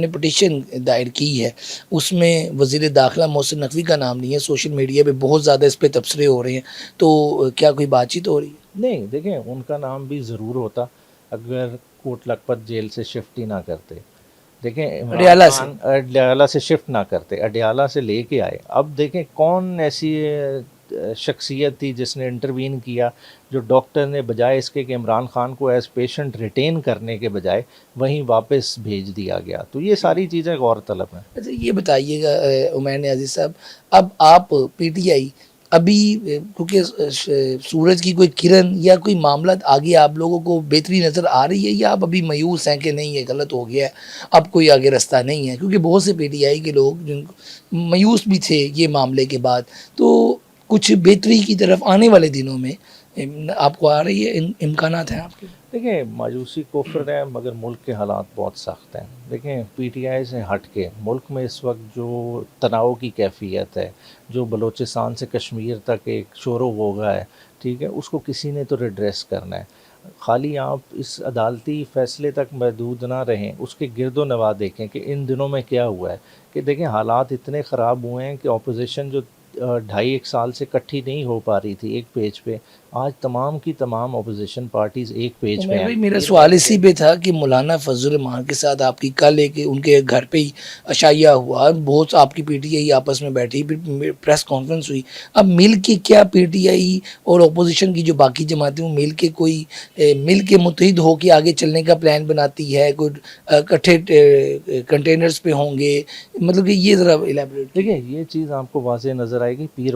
نے پٹیشن دائر کی ہے، اس میں وزیر داخلہ محسن نقوی کا نام نہیں ہے. سوشل میڈیا پہ بہت زیادہ اس پہ تبصرے ہو رہے ہیں، تو کیا کوئی بات چیت ہو رہی ہے؟ نہیں، دیکھیں ان کا نام بھی ضرور ہوتا اگر کوٹ لکھپت جیل سے شفٹ ہی نہ کرتے. دیکھیں عمران اڈیالہ سے خان اڈیالہ سے شفٹ نہ کرتے، اڈیالہ سے لے کے آئے. اب دیکھیں کون ایسی شخصیت تھی جس نے انٹروین کیا، جو ڈاکٹر نے بجائے اس کے کہ عمران خان کو ایز پیشنٹ ریٹین کرنے کے بجائے وہیں واپس بھیج دیا گیا. تو یہ ساری چیزیں غور طلب ہیں. اچھا یہ بتائیے گا عمین عزیز صاحب، اب آپ پی ٹی آئی ابھی کیونکہ سورج کی کوئی کرن یا کوئی معاملات آگے آپ لوگوں کو بہتری نظر آ رہی ہے، یا آپ ابھی مایوس ہیں کہ نہیں یہ غلط ہو گیا ہے، اب کوئی آگے رستہ نہیں ہے؟ کیونکہ بہت سے پی ٹی آئی کے لوگ جن کو مایوس بھی تھے یہ معاملے کے بعد، تو کچھ بہتری کی طرف آنے والے دنوں میں آپ کو آ رہی ہے، امکانات ہیں آپ کے؟ دیکھیں مایوسی کفر ہے، مگر ملک کے حالات بہت سخت ہیں. دیکھیں پی ٹی آئی سے ہٹ کے ملک میں اس وقت جو تناؤ کی کیفیت ہے، جو بلوچستان سے کشمیر تک ایک شور و غوغا ہے، ٹھیک ہے، اس کو کسی نے تو ریڈریس کرنا ہے. خالی آپ اس عدالتی فیصلے تک محدود نہ رہیں، اس کے گرد و نواح دیکھیں کہ ان دنوں میں کیا ہوا ہے. کہ دیکھیں حالات اتنے خراب ہوئے ہیں کہ اپوزیشن جو 2.5 سال سے اکٹھی نہیں ہو پا رہی تھی ایک پیج پہ، آج تمام کی تمام اپوزیشن پارٹیز ایک پیج پہ عمر ہیں. بھائی میرا سوال اسی پہ تھا کہ مولانا فضل الرحمان کے ساتھ آپ کی کل ایک ان کے گھر پہ ہی عشائیہ ہوا، بہت آپ کی پی ٹی آئی آپس میں بیٹھی، پھر پریس کانفرنس ہوئی. اب مل کے کیا پی ٹی آئی اور اپوزیشن کی جو باقی جماعتیں وہ مل کے کوئی مل کے متحد ہو کے آگے چلنے کا پلان بناتی ہے؟ کوئی اکٹھے کنٹینرز پہ ہوں گے؟ مطلب کہ یہ ذرا الیبوریٹ. دیکھیں یہ چیز آپ کو واضح نظر آئے گی پیر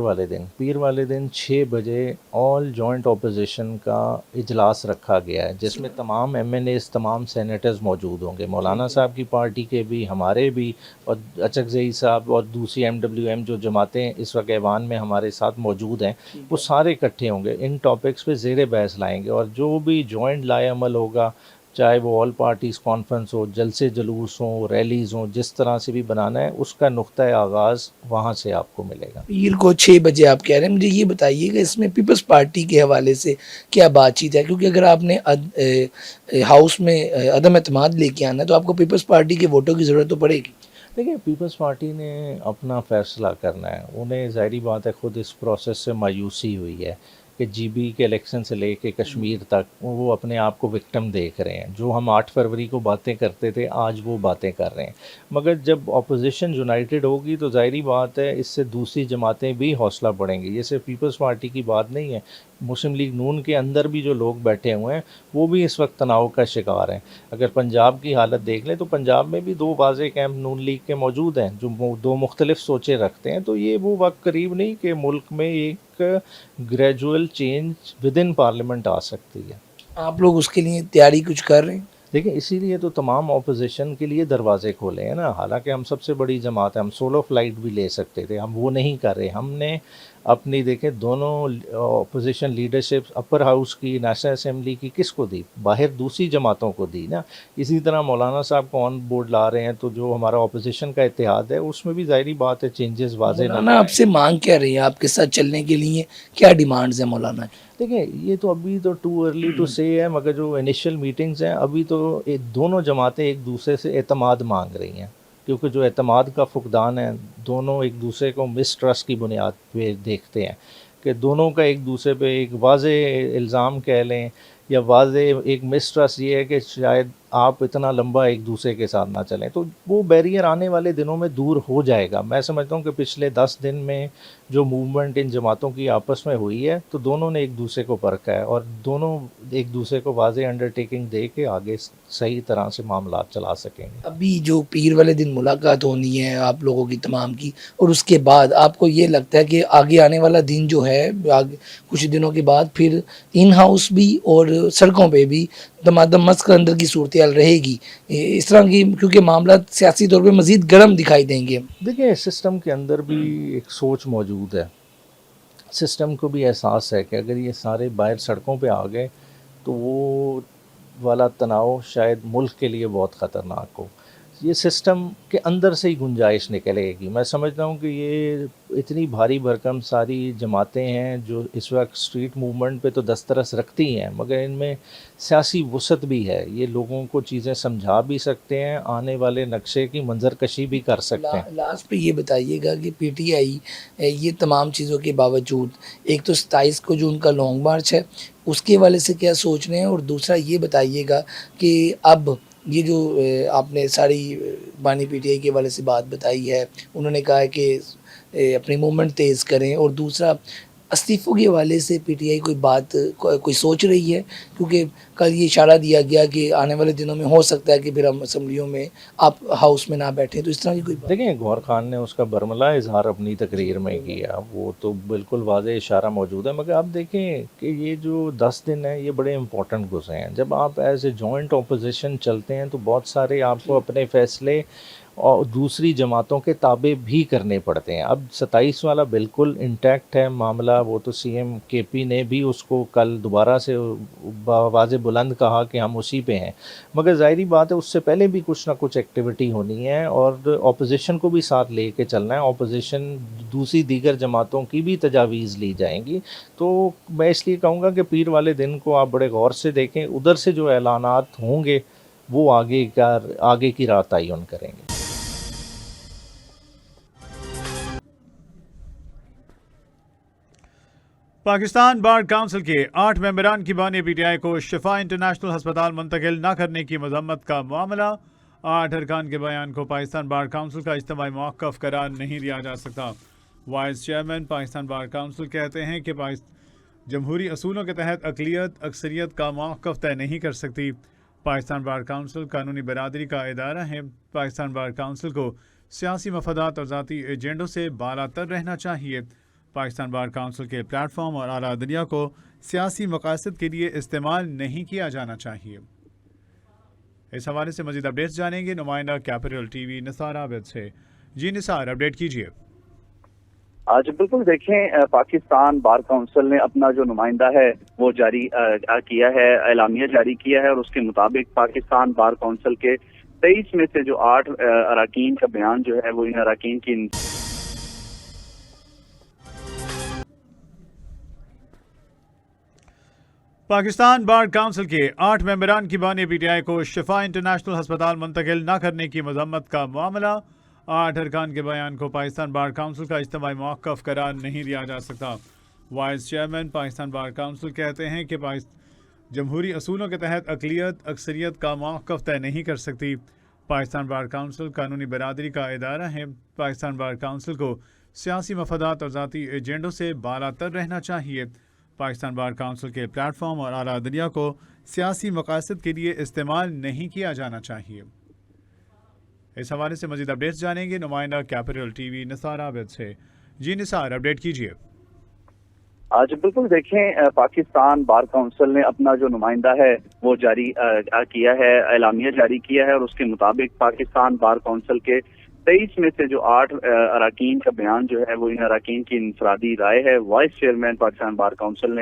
والے دن 6 بجے آل جوائنٹ اپوزیشن کا اجلاس رکھا گیا ہے، جس میں تمام ایم این ایز، تمام سینیٹرز موجود ہوں گے، مولانا صاحب کی پارٹی کے بھی، ہمارے بھی، اور اچکزئی صاحب اور دوسری ایم ڈبلیو ایم جو جماعتیں اس وقت ایوان میں ہمارے ساتھ موجود ہیں، وہ سارے اکٹھے ہوں گے. ان ٹاپکس پہ زیر بحث لائیں گے، اور جو بھی جوائنٹ لائے عمل ہوگا، چاہے وہ آل پارٹیز کانفرنس ہو، جلسے جلوس ہوں، ریلیز ہوں، جس طرح سے بھی بنانا ہے، اس کا نقطۂ آغاز وہاں سے آپ کو ملے گا. پیر کو 6 بجے آپ کہہ رہے ہیں. مجھے یہ بتائیے کہ اس میں پیپلز پارٹی کے حوالے سے کیا بات چیت ہے؟ کیونکہ اگر آپ نے ہاؤس میں عدم اعتماد لے کے آنا ہے تو آپ کو پیپلز پارٹی کے ووٹوں کی ضرورت تو پڑے گی. دیکھیں پیپلز پارٹی نے اپنا فیصلہ کرنا ہے. انہیں ظاہری بات ہے خود اس پروسیس سے مایوسی ہوئی ہے کہ جی بی کے الیکشن سے لے کے کشمیر تک وہ اپنے آپ کو وکٹم دیکھ رہے ہیں. جو ہم 8 فروری کو باتیں کرتے تھے آج وہ باتیں کر رہے ہیں. مگر جب اپوزیشن یونائٹڈ ہوگی تو ظاہری بات ہے اس سے دوسری جماعتیں بھی حوصلہ بڑھیں گی. یہ صرف پیپلز پارٹی کی بات نہیں ہے، مسلم لیگ نون کے اندر بھی جو لوگ بیٹھے ہوئے ہیں وہ بھی اس وقت تناؤ کا شکار ہیں. اگر پنجاب کی حالت دیکھ لیں تو پنجاب میں بھی 2 واضح کیمپ نون لیگ کے موجود ہیں جو 2 مختلف سوچیں رکھتے ہیں. تو یہ وہ وقت قریب نہیں کہ ملک میں ایک gradual change with in parliament آ سکتی ہے. آپ لوگ اس کے لیے تیاری کچھ کر رہے ہیں؟ دیکھیں اسی لیے تو تمام اپوزیشن کے لیے دروازے کھولے ہیں نا. حالانکہ ہم سب سے بڑی جماعت ہے، ہم سولو فلائٹ بھی لے سکتے تھے، ہم وہ نہیں کر رہے. ہم نے اپنی دیکھیں دونوں اپوزیشن لیڈرشپ اپر ہاؤس کی، نیشنل اسمبلی کی کس کو دی؟ باہر دوسری جماعتوں کو دی نا. اسی طرح مولانا صاحب کو آن بورڈ لا رہے ہیں، تو جو ہمارا اپوزیشن کا اتحاد ہے اس میں بھی ظاہری بات ہے چینجز واضح نظر مولانا آپ سے مانگ کیا رہی ہے؟ آپ کے ساتھ چلنے کے لیے کیا ڈیمانڈز ہیں مولانا کی؟ دیکھیں یہ تو ابھی تو ٹو ارلی ٹو سے ہے، مگر جو انیشیل میٹنگز ہیں ابھی تو دونوں جماعتیں ایک دوسرے سے اعتماد مانگ رہی ہیں. کیونکہ جو اعتماد کا فقدان ہے، دونوں ایک دوسرے کو مسٹرسٹ کی بنیاد پہ دیکھتے ہیں کہ دونوں کا ایک دوسرے پہ ایک واضح الزام کہہ لیں یا واضح ایک مسٹرسٹ یہ ہے کہ شاید آپ اتنا لمبا ایک دوسرے کے ساتھ نہ چلیں. تو وہ بیریئر آنے والے دنوں میں دور ہو جائے گا. میں سمجھتا ہوں کہ پچھلے 10 دن میں جو موومنٹ ان جماعتوں کی آپس میں ہوئی ہے تو دونوں نے ایک دوسرے کو پرکھا ہے، اور دونوں ایک دوسرے کو واضح انڈرٹیکنگ دے کے آگے صحیح طرح سے معاملات چلا سکیں گے. ابھی جو پیر والے دن ملاقات ہونی ہے آپ لوگوں کی تمام کی، اور اس کے بعد آپ کو یہ لگتا ہے کہ آگے آنے والا دن جو ہے کچھ دنوں کے بعد پھر ان ہاؤس بھی اور سڑکوں پہ بھی دمادم مسک اندر کی صورتحال رہے گی اس طرح کی؟ کیونکہ معاملات سیاسی طور پہ مزید گرم دکھائی دیں گے. دیکھیں سسٹم کے اندر بھی ایک سوچ موجود ہے. سسٹم کو بھی احساس ہے کہ اگر یہ سارے باہر سڑکوں پہ آ گئے تو وہ والا تناؤ شاید ملک کے لیے بہت خطرناک ہو. یہ سسٹم کے اندر سے ہی گنجائش نکلے گی. میں سمجھتا ہوں کہ یہ اتنی بھاری بھرکم ساری جماعتیں ہیں جو اس وقت اسٹریٹ موومنٹ پہ تو دسترس رکھتی ہیں، مگر ان میں سیاسی وسعت بھی ہے. یہ لوگوں کو چیزیں سمجھا بھی سکتے ہیں، آنے والے نقشے کی منظر کشی بھی کر سکتے ہیں. لاسٹ پہ یہ بتائیے گا کہ پی ٹی آئی یہ تمام چیزوں کے باوجود، ایک تو 27 کو جو ان کا لانگ مارچ ہے اس کے حوالے سے کیا سوچ رہے ہیں، اور دوسرا یہ بتائیے گا کہ اب یہ جو آپ نے ساری بانی پی ٹی آئی کے حوالے سے بات بتائی ہے، انہوں نے کہا ہے کہ اپنی موومنٹ تیز کریں، اور دوسرا استعفوں کے حوالے سے پی ٹی آئی کوئی بات کوئی سوچ رہی ہے، کیونکہ کل یہ اشارہ دیا گیا کہ آنے والے دنوں میں ہو سکتا ہے کہ پھر ہم اسمبلیوں میں آپ ہاؤس میں نہ بیٹھیں، تو اس طرح کی کوئی بات؟ دیکھیں، گور خان نے اس کا برملا اظہار اپنی تقریر میں کیا، وہ تو بالکل واضح اشارہ موجود ہے. مگر آپ دیکھیں کہ یہ جو 10 دن ہیں یہ بڑے امپورٹنٹ گزرے ہیں. جب آپ ایز اے جوائنٹ اپوزیشن چلتے ہیں تو بہت سارے آپ کو اپنے فیصلے اور دوسری جماعتوں کے تابع بھی کرنے پڑتے ہیں. اب 27 والا بالکل انٹیکٹ ہے معاملہ، وہ تو سی ایم کے پی نے بھی اس کو کل دوبارہ سے بآواز بلند کہا کہ ہم اسی پہ ہیں. مگر ظاہری بات ہے اس سے پہلے بھی کچھ نہ کچھ ایکٹیویٹی ہونی ہے، اور اپوزیشن کو بھی ساتھ لے کے چلنا ہے. اپوزیشن دوسری دیگر جماعتوں کی بھی تجاویز لی جائیں گی. تو میں اس لیے کہوں گا کہ پیر والے دن کو آپ بڑے غور سے دیکھیں، ادھر سے جو اعلانات ہوں گے وہ آگے کی راہ تعین کریں گے. پاکستان بار کونسل کے 8 ممبران کی بانی پی ٹی آئی کو شفا انٹرنیشنل ہسپتال منتقل نہ کرنے کی مذمت کا معاملہ. 8 ارکان کے بیان کو پاکستان بار کونسل کا اجتماعی موقف قرار نہیں دیا جا سکتا. Vice chairman Pakistan bar council کہتے ہیں کہ جمہوری اصولوں کے تحت اقلیت اکثریت کا موقف طے نہیں کر سکتی. پاکستان بار کونسل قانونی برادری کا ادارہ ہے. پاکستان بار کونسل کو سیاسی مفادات اور ذاتی ایجنڈوں سے بالا تر رہنا چاہیے. پاکستان بار کونسل کے پلیٹ فارم اور اعلیٰ دنیا کو سیاسی مقاصد کے لیے استعمال نہیں کیا جانا چاہیے. اس حوالے سے مزید اپڈیٹس جانیں گے نمائندہ کیپٹل ٹی وی نثار عابد سے. جی نثار، اپڈیٹ کیجیے. آج بالکل دیکھیں، پاکستان بار کونسل نے اپنا جو نمائندہ ہے وہ جاری کیا ہے، اعلامیہ جاری کیا ہے، اور اس کے مطابق پاکستان بار کونسل کے 23 میں سے جو 8 اراکین کا بیان جو ہے وہ ان اراکین کی پاکستان بار کونسل کے 8 ممبران کی بانی پی ٹی آئی کو شفا انٹرنیشنل ہسپتال منتقل نہ کرنے کی مذمت کا معاملہ. 8 ارکان کے بیان کو پاکستان بار کونسل کا اجتماعی موقف قرار نہیں دیا جا سکتا. Vice chairman Pakistan bar council کہتے ہیں کہ جمہوری اصولوں کے تحت اقلیت اکثریت کا موقف طے نہیں کر سکتی. پاکستان بار کونسل قانونی برادری کا ادارہ ہے. پاکستان بار کونسل کو سیاسی مفادات اور ذاتی ایجنڈوں سے بالا تر رہنا چاہیے. پاکستان بار کونسل کے پلیٹ فارم اور اعلیٰ دنیا کو سیاسی مقاصد کے لیے استعمال نہیں کیا جانا چاہیے. اس حوالے سے مزید اپڈیٹس جانیں گے نمائندہ کیپٹل ٹی وی نثار عابد سے. جی نثار، اپڈیٹ کیجیے. آج بالکل دیکھیں، پاکستان بار کونسل نے اپنا جو نمائندہ ہے وہ جاری کیا ہے، اعلامیہ جاری کیا ہے، اور اس کے مطابق پاکستان بار کونسل کے 23 میں سے جو 8 اراکین کا بیان جو ہے وہ ان اراکین کی انفرادی رائے ہے. Vice chairman Pakistan bar council نے